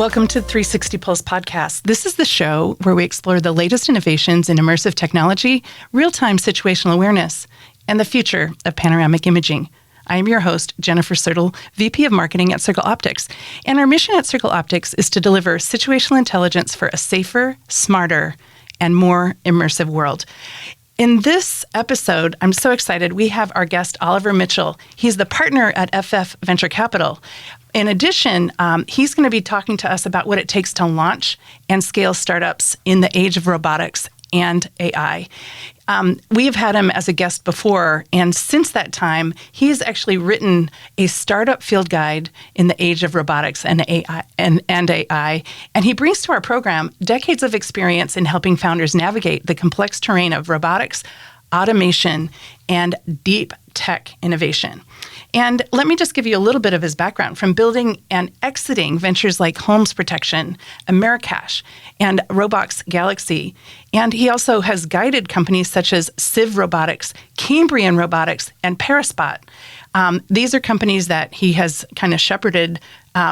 Welcome to 360 Pulse Podcast. This is the show where we explore the latest innovations in immersive technology, real-time situational awareness, and the future of panoramic imaging. I am your host, Jennifer Sertle, VP of Marketing at Circle Optics. And our mission at Circle Optics is to deliver situational intelligence for a safer, smarter, and more immersive world. In this episode, I'm so excited. We have our guest, Oliver Mitchell. He's the partner at FF Venture Capital. In addition, he's going to be talking to us about what it takes to launch and scale startups in the age of robotics and AI. We have had him as a guest before, and since that time, he's actually written a startup field guide in the age of robotics and AI. And he brings to our program decades of experience in helping founders navigate the complex terrain of robotics, automation, and deep tech innovation. And let me just give you a little bit of his background from building and exiting ventures like Holmes Protection, AmeriCash, and RobotGalaxy. And he also has guided companies such as CivRobotics, Cambrian Robotics, and Paraspot. These are companies that he has kind of shepherded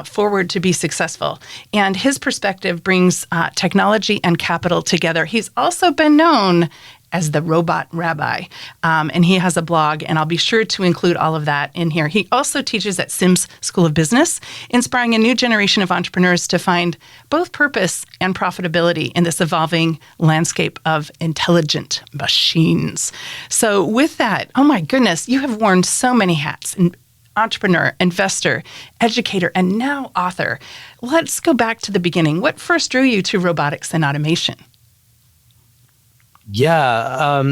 forward to be successful. And his perspective brings technology and capital together. He's also been known as the Robot Rabbi. And he has a blog, and I'll be sure to include all of that in here. He also teaches at Syms School of Business, inspiring a new generation of entrepreneurs to find both purpose and profitability in this evolving landscape of intelligent machines. So with that, oh my goodness, you have worn so many hats. Entrepreneur, investor, educator, and now author. Let's go back to the beginning. What first drew you to robotics and automation? Yeah,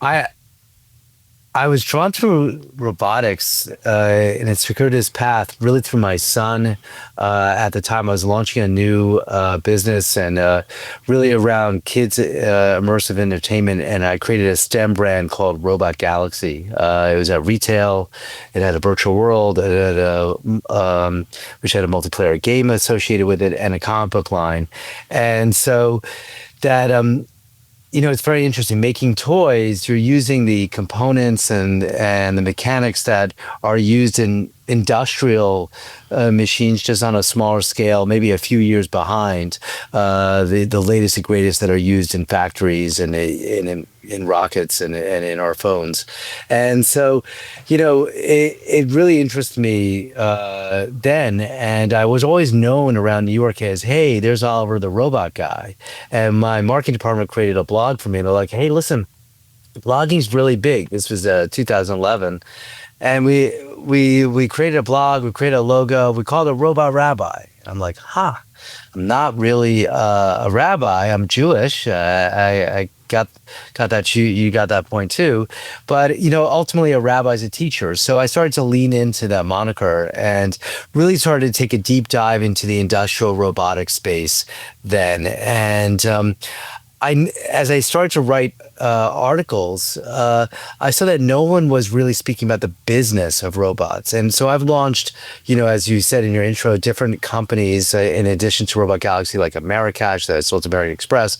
I was drawn to robotics in its circuitous path, really through my son. At the time, I was launching a new business and really around kids' immersive entertainment, and I created a STEM brand called RobotGalaxy. It was at retail. It had a virtual world, it had which had a multiplayer game associated with it, and a comic book line. And so that it's very interesting. Making toys, you're using the components and the mechanics that are used in industrial machines, just on a smaller scale, maybe a few years behind the latest and greatest that are used in factories and in rockets and in our phones. And so, it really interested me then. And I was always known around New York as, hey, there's Oliver the robot guy. And my marketing department created a blog for me. And they're like, hey, listen, blogging's really big. This was 2011. And we created a blog, we created a logo, we called it Robot Rabbi. I'm like, I'm not really a rabbi. I'm Jewish. I got that. You got that point too. But ultimately, a rabbi is a teacher. So I started to lean into that moniker and really started to take a deep dive into the industrial robotics space then. And as I started to write articles, I saw that no one was really speaking about the business of robots. And so I've launched, as you said in your intro, different companies in addition to RobotGalaxy, like AmeriCash that I sold to American Express.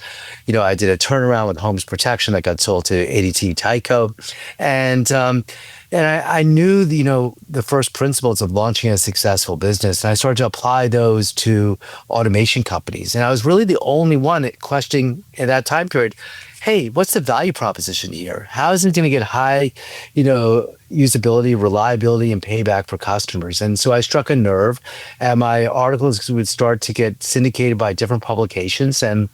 I did a turnaround with Holmes Protection that got sold to ADT Tyco. And I knew, the first principles of launching a successful business, and I started to apply those to automation companies. And I was really the only one questioning in that time period, hey, what's the value proposition here? How is it going to get high, usability, reliability, and payback for customers? And so I struck a nerve, and my articles would start to get syndicated by different publications. And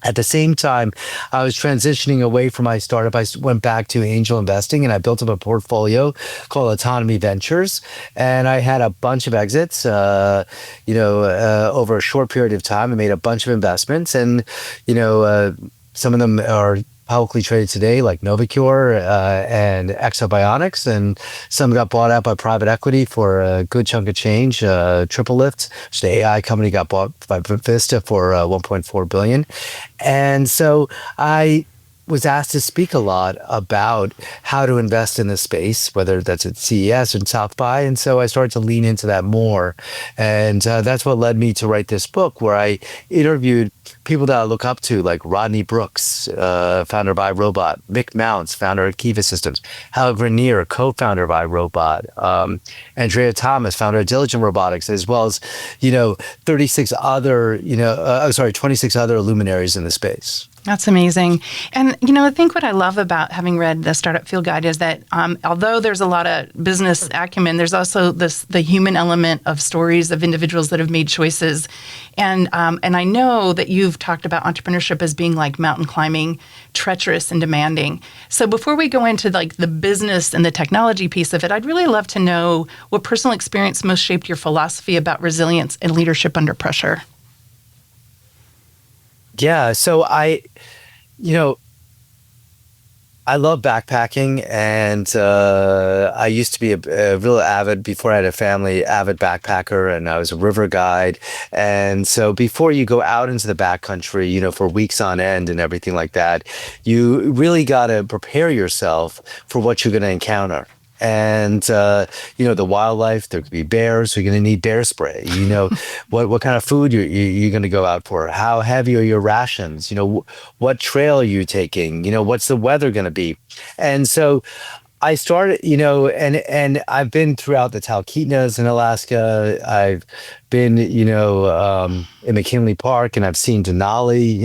at the same time, I was transitioning away from my startup. I went back to angel investing, and I built up a portfolio called Autonomy Ventures. And I had a bunch of exits, over a short period of time. I made a bunch of investments, and some of them are publicly traded today, like Novacure and Exobionics, and some got bought out by private equity for a good chunk of change. Triple Lift, which the AI company, got bought by Vista for $1.4 billion. And so I was asked to speak a lot about how to invest in this space, whether that's at CES and South by. And so I started to lean into that more. And that's what led me to write this book, where I interviewed people that I look up to, like Rodney Brooks, founder of iRobot, Mick Mounts, founder of Kiva Systems, Hal Grenier, co-founder of iRobot, Andrea Thomas, founder of Diligent Robotics, as well as, 26 other, 26 other luminaries in the space. That's amazing. And, I think what I love about having read the Startup Field Guide is that although there's a lot of business acumen, there's also the human element of stories of individuals that have made choices. And I know that you've talked about entrepreneurship as being like mountain climbing, treacherous and demanding. So before we go into like the business and the technology piece of it, I'd really love to know what personal experience most shaped your philosophy about resilience and leadership under pressure. Yeah, so I love backpacking, and I used to be a real avid, before I had a family, avid backpacker, and I was a river guide. And so before you go out into the backcountry, for weeks on end and everything like that, you really got to prepare yourself for what you're going to encounter. And, the wildlife, there could be bears, so you're going to need bear spray. What kind of food you're going to go out for? How heavy are your rations? What trail are you taking? What's the weather going to be? And so I started, and I've been throughout the Talkeetnas in Alaska. I've been, in McKinley Park, and I've seen Denali,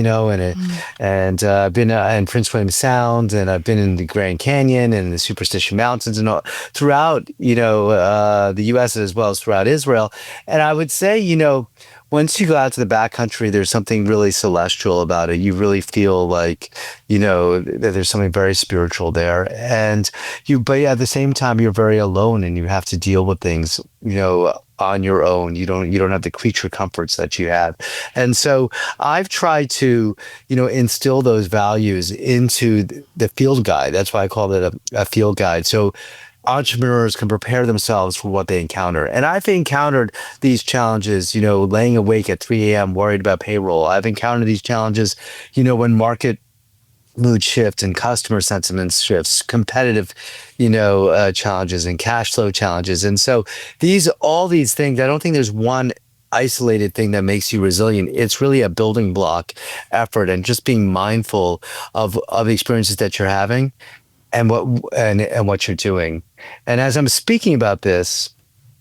and I've been in Prince William Sound, and I've been in the Grand Canyon and the Superstition Mountains, and all throughout, the U.S. as well as throughout Israel. And I would say, once you go out to the backcountry, there's something really celestial about it. You really feel like, that there's something very spiritual there. But at the same time, you're very alone, and you have to deal with things, on your own. You don't have the creature comforts that you have. And so I've tried to, instill those values into the field guide. That's why I call it a field guide. So entrepreneurs can prepare themselves for what they encounter. And I've encountered these challenges, laying awake at 3 a.m. worried about payroll. I've encountered these challenges, when market mood shifts and customer sentiment shifts, competitive, challenges and cash flow challenges. And so all these things, I don't think there's one isolated thing that makes you resilient. It's really a building block effort, and just being mindful of the experiences that you're having and what you're doing. And as I'm speaking about this,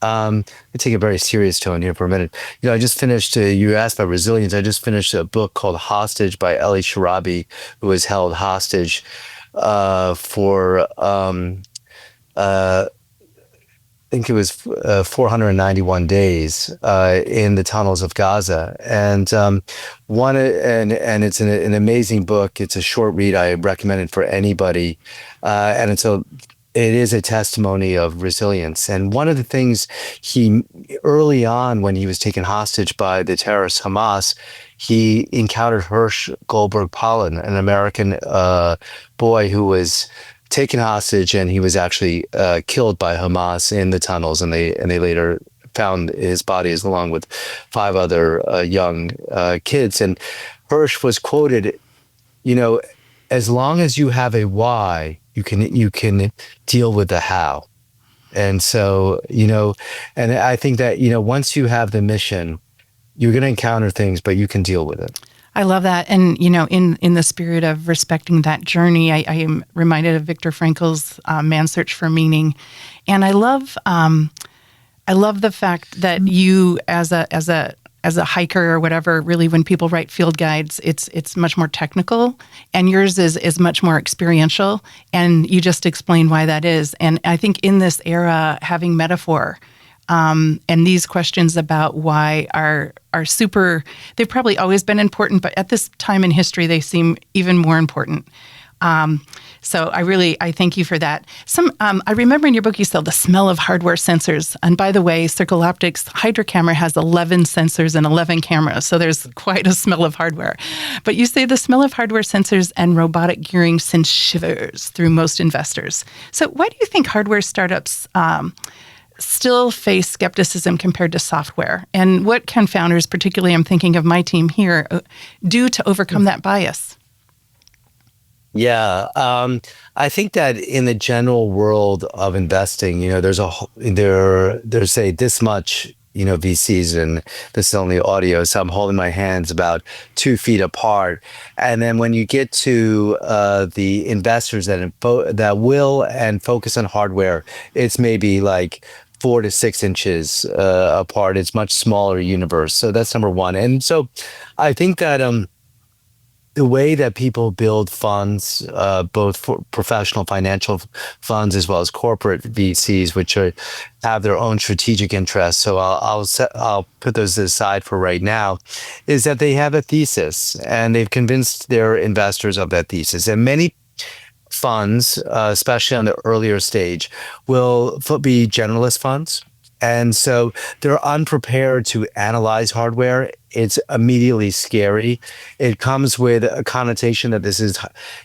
let me take a very serious tone here for a minute. I just finished, you asked about resilience. I just finished a book called Hostage by Eli Sharabi, who was held hostage for, I think it was 491 days in the tunnels of Gaza. And and it's an amazing book. It's a short read. I recommend it for anybody. And it is a testimony of resilience. And one of the things early on, when he was taken hostage by the terrorist Hamas, he encountered Hirsch Goldberg Pollen, an American boy who was taken hostage, and he was actually killed by Hamas in the tunnels, and they later found his body along with 5 other young kids. And Hirsch was quoted, as long as you have a why, you can deal with the how. And so, and I think that, once you have the mission, you're going to encounter things, but you can deal with it. I love that. And, in the spirit of respecting that journey, I am reminded of Viktor Frankl's Man's Search for Meaning. And I love the fact that you, as a hiker or whatever, really, when people write field guides, it's much more technical, and yours is much more experiential. And you just explained why that is. And I think in this era, having metaphor, and these questions about why are super, they've probably always been important, but at this time in history, they seem even more important. So I thank you for that. I remember in your book, you said the smell of hardware sensors. And by the way, Circle Optics Hydra camera has 11 sensors and 11 cameras. So there's quite a smell of hardware. But you say the smell of hardware sensors and robotic gearing sends shivers through most investors. So why do you think hardware startups still face skepticism compared to software? And what can founders, particularly I'm thinking of my team here, do to overcome that bias? Yeah, I think that in the general world of investing, there's say this much, VCs, and this is only audio, so I'm holding my hands about 2 feet apart. And then when you get to the investors that will and focus on hardware, it's maybe like 4 to 6 inches apart. It's much smaller universe. So that's number one. And so I think that the way that people build funds, both for professional financial funds as well as corporate VCs, have their own strategic interests. So I'll put those aside for right now, is that they have a thesis and they've convinced their investors of that thesis. And many funds, especially on the earlier stage, will be generalist funds. And so they're unprepared to analyze hardware. It's immediately scary. It comes with a connotation that this is,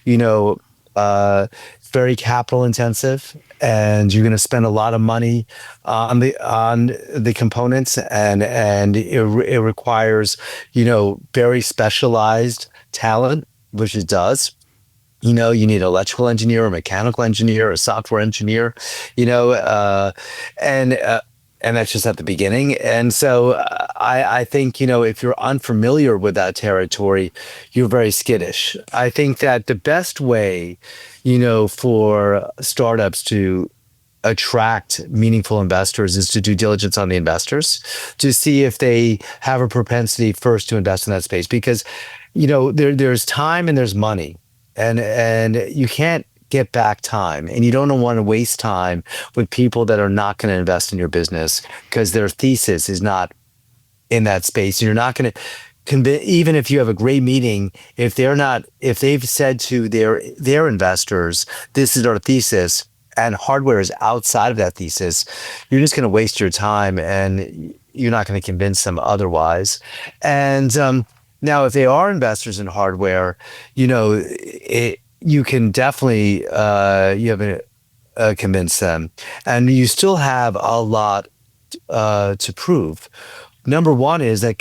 you know, uh, very capital intensive, and you're going to spend a lot of money on the components, and it requires, very specialized talent, which it does. You need an electrical engineer, a mechanical engineer, a software engineer, you know, uh, and uh, and that's just at the beginning. And so I think, if you're unfamiliar with that territory, you're very skittish. I think that the best way, for startups to attract meaningful investors is to do diligence on the investors, to see if they have a propensity first to invest in that space, because there's time and there's money, and you can't get back time, and you don't want to waste time with people that are not going to invest in your business because their thesis is not in that space. And you're not going to convince, even if you have a great meeting, if they've said to their investors, this is our thesis, and hardware is outside of that thesis, you're just going to waste your time, and you're not going to convince them otherwise. And now, if they are investors in hardware, you can definitely convince them, and you still have a lot to prove. Number one is that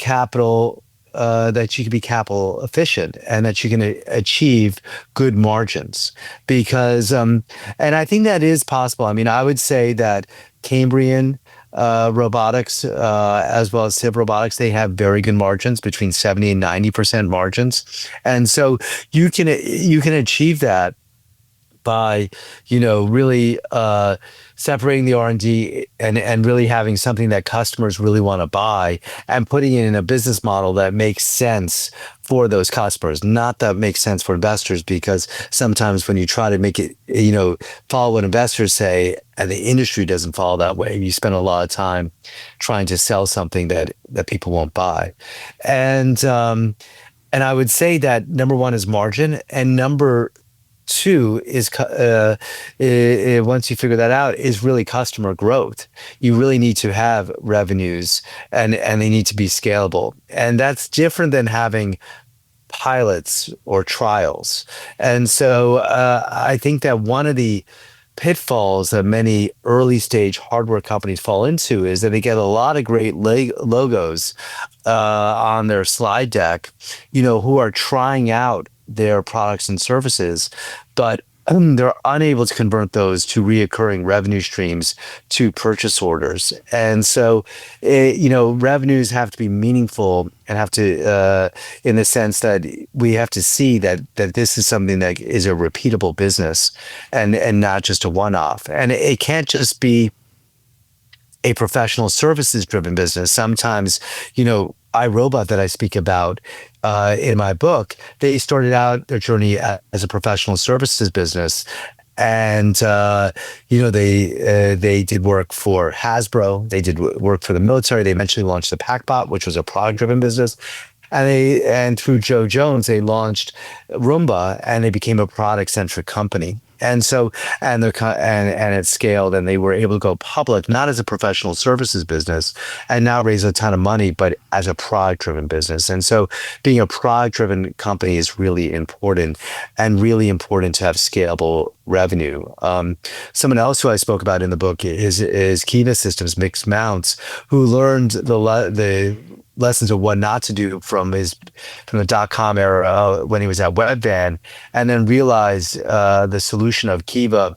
that you can be capital efficient and that you can achieve good margins, because and I think that is possible. I mean, I would say that Cambrian Robotics, as well as CivRobotics, they have very good margins, between 70 and 90% margins. And so you can achieve that by really separating the R&D, and really having something that customers really want to buy, and putting it in a business model that makes sense for those customers, not that makes sense for investors. Because sometimes when you try to make it follow what investors say, and the industry doesn't follow that way, you spend a lot of time trying to sell something that people won't buy. And I would say that number one is margin, and number two is once you figure that out, is really customer growth. You really need to have revenues, and they need to be scalable, and that's different than having pilots or trials. And so I think that one of the pitfalls that many early stage hardware companies fall into is that they get a lot of great logos on their slide deck, who are trying out their products and services, but they're unable to convert those to reoccurring revenue streams, to purchase orders. And so, revenues have to be meaningful, and have to, in the sense that we have to see that this is something that is a repeatable business, and not just a one-off. And it can't just be a professional services driven business. Sometimes, iRobot, that I speak about in my book, they started out their journey as a professional services business. And they did work for Hasbro. They did work for the military. They eventually launched the PackBot, which was a product driven business. And through Joe Jones, they launched Roomba, and they became a product centric company. And so, and it scaled, and they were able to go public, not as a professional services business, and now raise a ton of money, but as a product driven business. And so, being a product driven company is really important, and really important to have scalable revenue. Someone else who I spoke about in the book is Kiva Systems, Mixed Mounts, who learned the lessons of what not to do from the dot-com era when he was at Webvan, and then realized the solution of Kiva.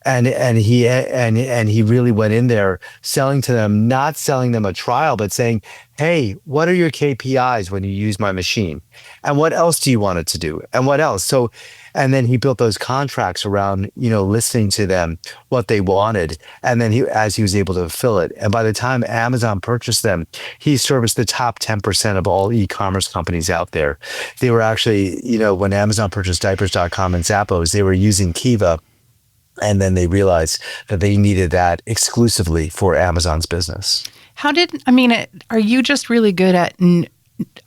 And he really went in there selling to them, not selling them a trial, but saying, hey, what are your KPIs when you use my machine? And what else do you want it to do? And what else? So, and then he built those contracts around, listening to them, what they wanted. And then as he was able to fulfill it. And by the time Amazon purchased them, he serviced the top 10% of all e-commerce companies out there. They were actually, when Amazon purchased diapers.com and Zappos, they were using Kiva. And then they realized that they needed that exclusively for Amazon's business. Are you just really good at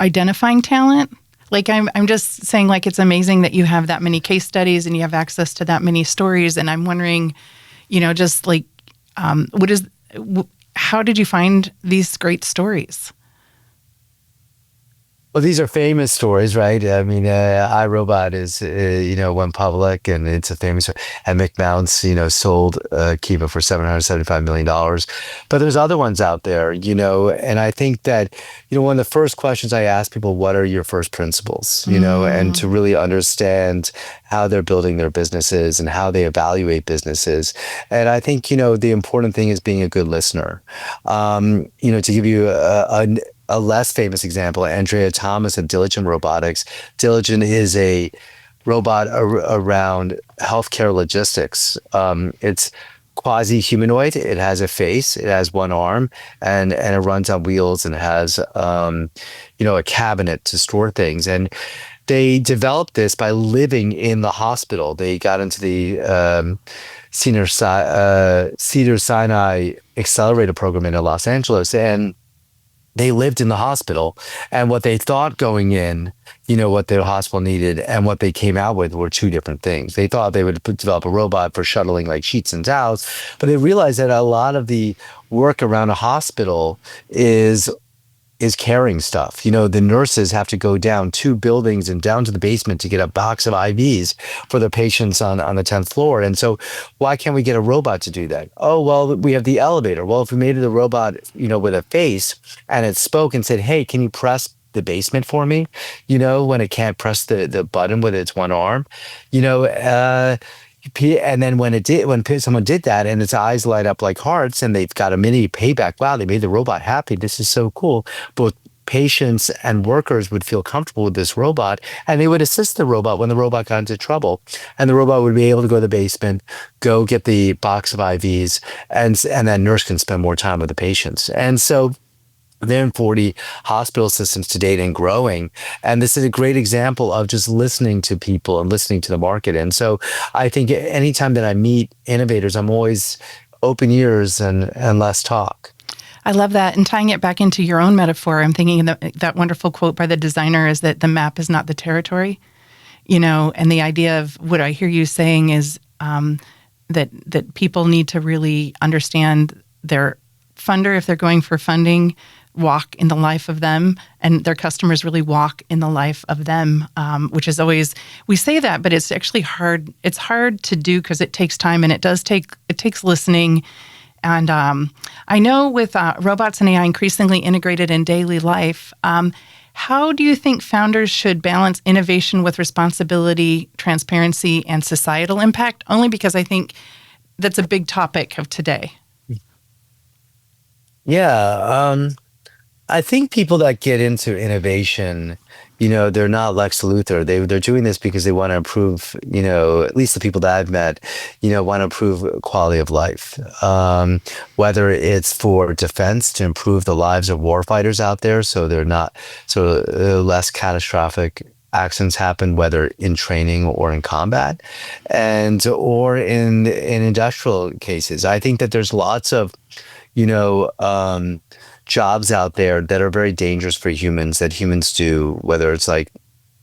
identifying talent? Like I'm just saying, like, it's amazing that you have that many case studies and you have access to that many stories. And I'm wondering, just like, how did you find these great stories? Well, these are famous stories, right? I mean, iRobot is, went public, and it's a famous, and McMounts, sold Kiva for $775 million. But there's other ones out there, and I think that, one of the first questions I ask people, what are your first principles, and to really understand how they're building their businesses and how they evaluate businesses. And I think, the important thing is being a good listener. To give you a less famous example, Andrea Thomas of Diligent Robotics. Diligent is a robot around healthcare logistics. It's quasi-humanoid. It has a face. It has one arm, and it runs on wheels, and it has a cabinet to store things. And they developed this by living in the hospital. They got into the Cedars-Sinai Accelerator program in Los Angeles, and they lived in the hospital, and what they thought going in, what their hospital needed and what they came out with were two different things. They thought they would develop a robot for shuttling like sheets and towels, but they realized that a lot of the work around a hospital is carrying stuff. The nurses have to go down 2 buildings and down to the basement to get a box of IVs for the patients on the 10th floor. And so why can't we get a robot to do that? Oh, well, we have the elevator. Well, if we made it a robot, with a face, and it spoke and said, hey, can you press the basement for me? When it can't press the button with its one arm, and then when someone did that and its eyes light up like hearts and they've got a mini payback, wow, they made the robot happy. This is so cool. Both patients and workers would feel comfortable with this robot, and they would assist the robot when the robot got into trouble. And the robot would be able to go to the basement, go get the box of IVs, and that nurse can spend more time with the patients. And so they're in 40 hospital systems to date and growing. And this is a great example of just listening to people and listening to the market. And so I think anytime that I meet innovators, I'm always open ears and less talk. I love that. And tying it back into your own metaphor, I'm thinking that wonderful quote by the designer is that the map is not the territory, and the idea of what I hear you saying is that people need to really understand their funder, if they're going for funding, walk in the life of them, and their customers really walk in the life of them, which is always, we say that, but it's actually hard. It's hard to do because it takes time, and it takes listening. And I know with robots and AI increasingly integrated in daily life, how do you think founders should balance innovation with responsibility, transparency, and societal impact? Only because I think that's a big topic of today. Yeah, I think people that get into innovation, they're not Lex Luthor. They're doing this because they want to improve, at least the people that I've met, want to improve quality of life. Whether it's for defense to improve the lives of warfighters out there, so they're not, so less catastrophic accidents happen, whether in training or in combat, or in industrial cases. I think that there's lots of jobs out there that are very dangerous for humans that humans do, whether it's like,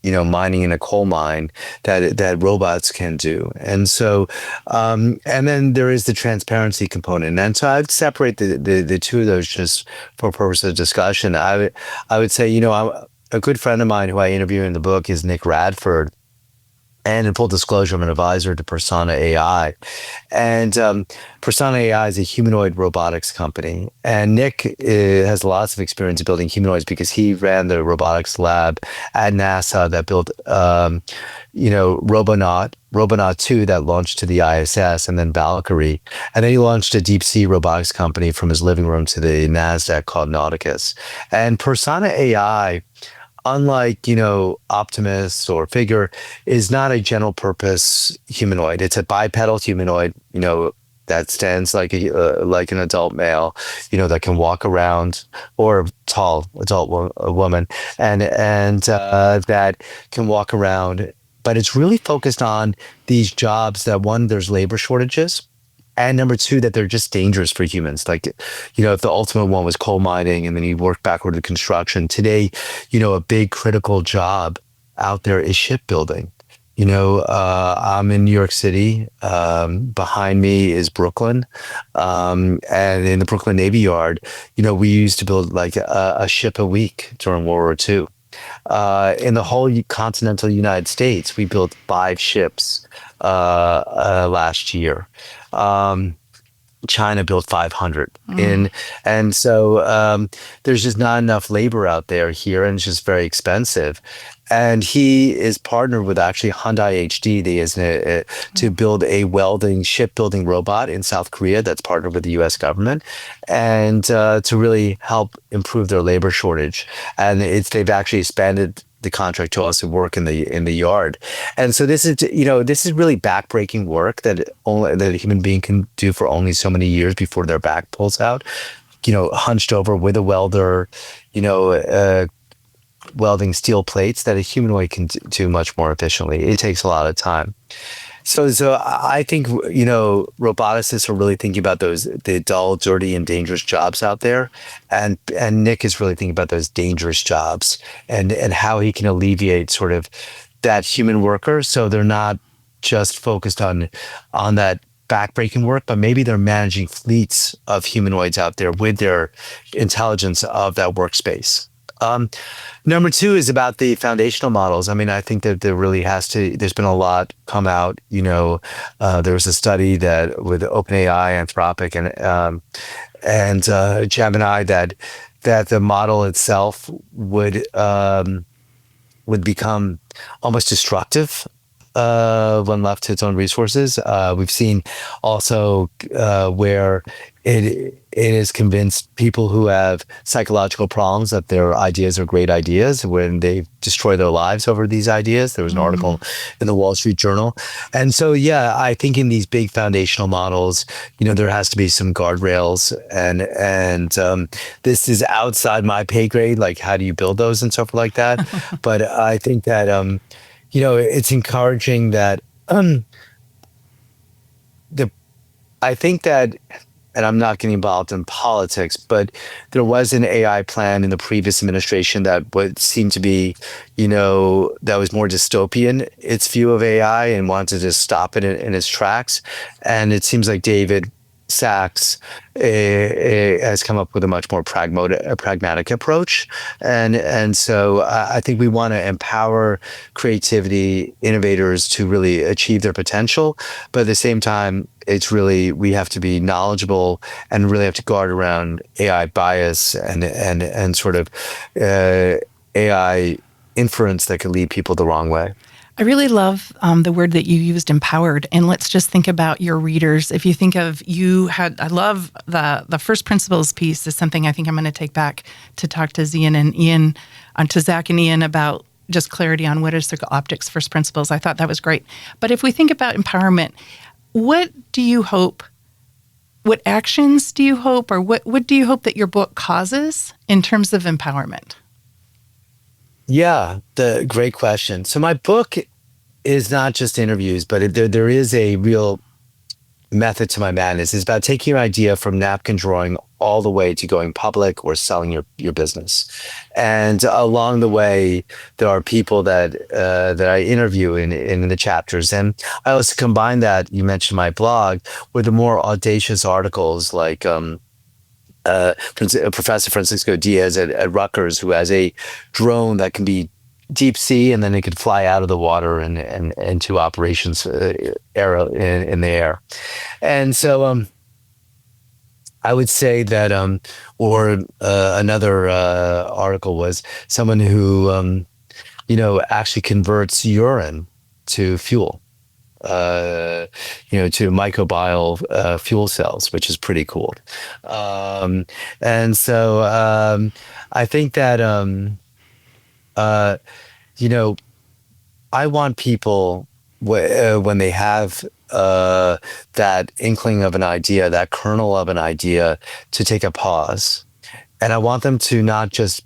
mining in a coal mine that robots can do. And so, and then there is the transparency component. And so I'd separate the two of those just for purpose of discussion. I would say, a good friend of mine who I interview in the book is Nick Radford. And in full disclosure, I'm an advisor to Persona AI. And Persona AI is a humanoid robotics company. And Nick has lots of experience building humanoids because he ran the robotics lab at NASA that built, Robonaut 2 that launched to the ISS, and then Valkyrie. And then he launched a deep sea robotics company from his living room to the NASDAQ called Nauticus. And Persona AI, unlike, Optimus or Figure, is not a general purpose humanoid. It's a bipedal humanoid, that stands like like an adult male, that can walk around, or tall adult woman, and that can walk around. But it's really focused on these jobs that, one, there's labor shortages, and number two, that they're just dangerous for humans. Like, if the ultimate one was coal mining and then you work backward to construction, today, a big critical job out there is shipbuilding. I'm in New York City. Behind me is Brooklyn. And in the Brooklyn Navy Yard, we used to build like a ship a week during World War II. In the whole continental United States, we built 5 ships last year. China built 500 and so there's just not enough labor out there here, and it's just very expensive. And he is partnered with actually Hyundai HD to build a shipbuilding robot in South Korea that's partnered with the U.S. government, and to really help improve their labor shortage. And they've actually expanded the contract to also work in the yard. And so this is really backbreaking work that a human being can do for only so many years before their back pulls out. Hunched over with a welder, welding steel plates that a humanoid can do much more efficiently. It takes a lot of time. So I think, roboticists are really thinking about the dull, dirty, and dangerous jobs out there. And Nick is really thinking about those dangerous jobs and how he can alleviate sort of that human worker. So they're not just focused on that backbreaking work, but maybe they're managing fleets of humanoids out there with their intelligence of that workspace. Number two is about the foundational models. I mean, I think that there's been a lot come out. There was a study that with OpenAI, Anthropic, and Gemini that the model itself would become almost destructive when left to its own resources. We've seen also where it has convinced people who have psychological problems that their ideas are great ideas when they destroy their lives over these ideas. There was an article in the Wall Street Journal. And so, yeah, I think in these big foundational models, there has to be some guardrails, and this is outside my pay grade. Like, how do you build those and stuff like that? But I think that, it's encouraging that I think that, and I'm not getting involved in politics, but there was an AI plan in the previous administration that would seem to be, that was more dystopian, its view of AI, and wanted to stop it in its tracks. And it seems like David Sachs has come up with a much more pragmatic approach, and so I think we want to empower creativity, innovators to really achieve their potential, but at the same time, we have to be knowledgeable and really have to guard around AI bias and sort of AI inference that could lead people the wrong way. I really love the word that you used, empowered. And let's just think about your readers. If you think of I love the first principles piece is something I think I'm going to take back to talk to Zach and Ian about just clarity on what is the optics first principles. I thought that was great. But if we think about empowerment, what actions do you hope, or what do you hope that your book causes in terms of empowerment? Yeah, the great question. So my book is not just interviews, but there is a real method to my madness. It's about taking your idea from napkin drawing all the way to going public or selling your business. And along the way, there are people that I interview in the chapters. And I also combine that, you mentioned my blog, with the more audacious articles like Professor Francisco Diaz at Rutgers, who has a drone that can be deep sea, and then it could fly out of the water and into operations era in the air. And so I would say that, or another article was someone who, actually converts urine to fuel, to microbial fuel cells, which is pretty cool. And so I think that, I want people when they have that inkling of an idea, that kernel of an idea, to take a pause. And I want them to not just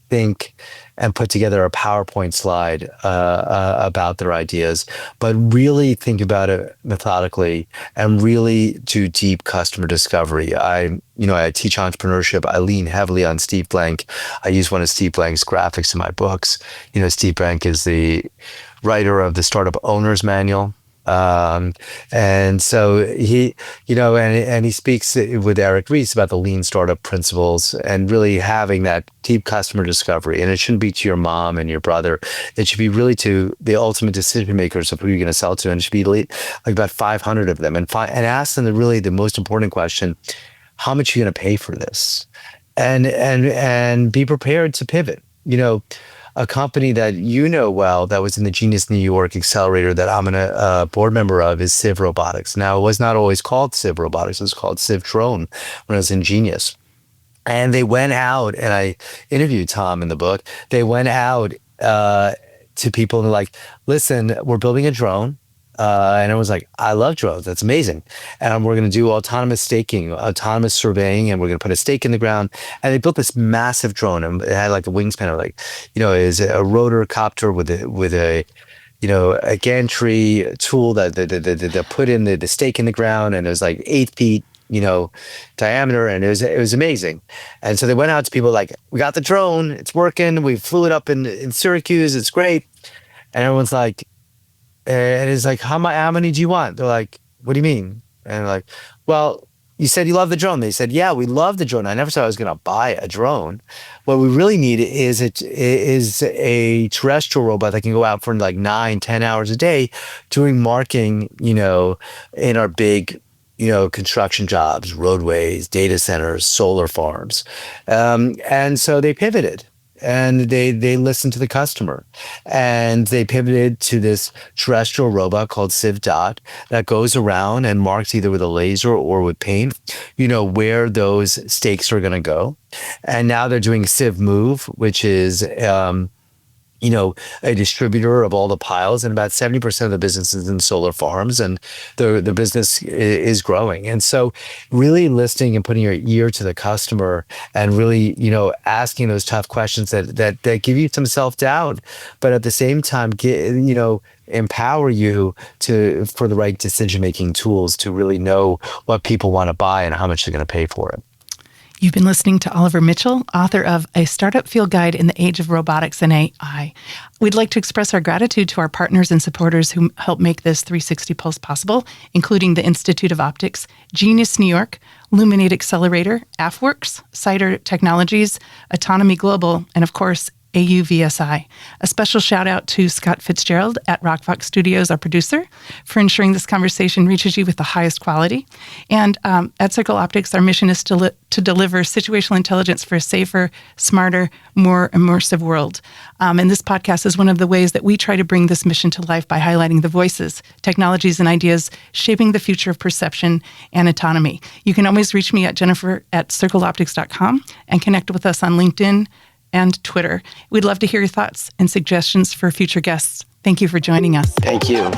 think and put together a PowerPoint slide about their ideas, but really think about it methodically and really do deep customer discovery. I teach entrepreneurship. I lean heavily on Steve Blank. I use one of Steve Blank's graphics in my books. Steve Blank is the writer of the Startup Owner's Manual. And so he, and he speaks with Eric Ries about the lean startup principles and really having that deep customer discovery. And it shouldn't be to your mom and your brother. It should be really to the ultimate decision makers of who you're going to sell to. And it should be like about 500 of them, and ask them the most important question: how much are you going to pay for this? And be prepared to pivot. A company that well, that was in the Genius New York Accelerator that I'm a board member of, is CivRobotics. Now, it was not always called CivRobotics. It was called CivDrone when I was in Genius. And they went out, and I interviewed Tom in the book. They went out to people and they're like, listen, we're building a drone. And I was like, I love drones. That's amazing. And we're going to do autonomous staking, autonomous surveying, and we're going to put a stake in the ground. And they built this massive drone, and it had like a wingspan of is a rotor copter with a gantry tool that put in the stake in the ground, and it was like 8 feet, diameter, and it was amazing. And so they went out to people like, we got the drone, it's working. We flew it up in Syracuse, it's great. And everyone's like, and it's like, how many do you want? They're like, what do you mean? And they're like, well, you said you love the drone. They said, yeah, we love the drone. I never said I was going to buy a drone. What we really need is a terrestrial robot that can go out for like 9-10 hours a day doing marking, in our big, construction jobs, roadways, data centers, solar farms. And so they pivoted. And they listened to the customer, and they pivoted to this terrestrial robot called CivDot that goes around and marks either with a laser or with paint, where those stakes are going to go. And now they're doing CivMove, which is a distributor of all the piles, and about 70% of the business is in solar farms, and the business is growing. And so really listening and putting your ear to the customer and really, asking those tough questions that give you some self-doubt, but at the same time, empower you for the right decision-making tools to really know what people want to buy and how much they're going to pay for it. You've been listening to Oliver Mitchell, author of A Startup Field Guide in the Age of Robotics and AI. We'd like to express our gratitude to our partners and supporters who help make this 360 Pulse possible, including the Institute of Optics, Genius New York, Luminate Accelerator, AFWorks, Cider Technologies, Autonomy Global, and of course, AUVSI. A special shout out to Scott Fitzgerald at Rockfox Studios, our producer, for ensuring this conversation reaches you with the highest quality. And at Circle Optics, our mission is to deliver situational intelligence for a safer, smarter, more immersive world. And this podcast is one of the ways that we try to bring this mission to life by highlighting the voices, technologies, and ideas shaping the future of perception and autonomy. You can always reach me at jennifer@circleoptics.com and connect with us on LinkedIn and Twitter. We'd love to hear your thoughts and suggestions for future guests. Thank you for joining us. Thank you.